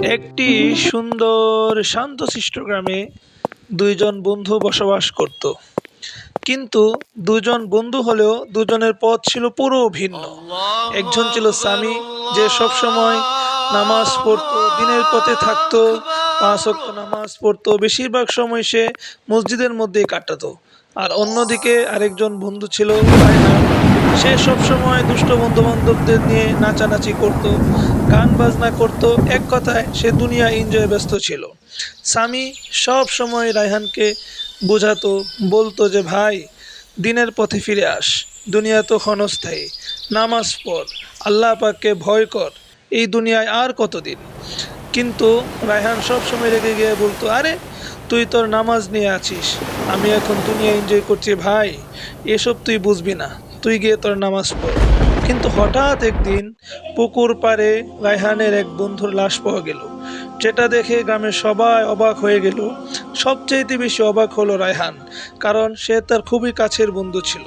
একটি সুন্দর শান্তশিষ্ট গ্রামে ২ জন বন্ধু বসবাস করত। কিন্তু ২ জন বন্ধু হলেও দুজনের পথ ছিল পুরো ভিন্ন। الله একজন ছিল أكبر সামি, যে সবসময় নামাজ الله পড়তো, দিনের পথে থাকতো, ৫ أكبر। ওয়াক্ত নামাজ পড়তো, বেশিরভাগ সময় সে মসজিদের মধ্যেই কাটাতো। আর অন্যদিকে আরেকজন বন্ধু ছিল রায়হান। সে সবসময় দুষ্ট বন্ধু-বান্ধবদের নিয়ে নাচানাচি করত, গান বাজনা করত, এক কথায় সে দুনিয়া এনজয়ে ব্যস্ত ছিল। সামি সব সময় রায়হানকে বোঝাতো, বলতো যে ভাই, দিনের পথে ফিরে আস, দুনিয়া তো ক্ষণস্থায়ী, নামাজ পড়, আল্লাহ পাককে ভয় কর, এই দুনিয়ায় আর কতদিন। কিন্তু রায়হান সব সময় রেগে গিয়ে বলতো, আরে তুই তোর নামাজ নিয়ে আছিস, আমি এখন দুনিয়া এনজয় করছি ভাই, এসব তুই বুঝবি না, তুই গিয়ে তোর নামাজ পড়। কিন্তু হঠাৎ একদিন পুকুর পাড়ে রায়হানের এক বন্ধুর লাশ পাওয়া গেল, যেটা দেখে গ্রামের সবাই অবাক হয়ে গেল। সবচেয়ে বেশি অবাক হলো রায়হান, কারণ সে তার খুবই কাছের বন্ধু ছিল।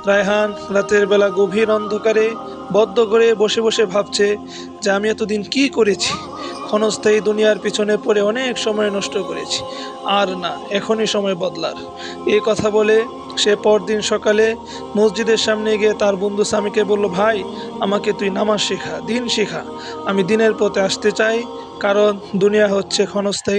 রায়হান রাতের বেলা গভীর অন্ধকারে বদ্ধ করে বসে বসে ভাবছে যে আমি এতদিন কি করেছি, ক্ষণস্থায়ী দুনিয়ার পিছনে পড়ে অনেক সময় নষ্ট করেছি, আর না, এখনই সময় বদলার। এই কথা বলে সে পরদিন সকালে মসজিদের সামনে গিয়ে তার বন্ধু স্বামীকে বলল, ভাই, আমাকে তুই নামাজ শেখা, দিন শেখা, আমি দিনের পথে আসতে চাই, কারণ দুনিয়া হচ্ছে ক্ষণস্থায়ী।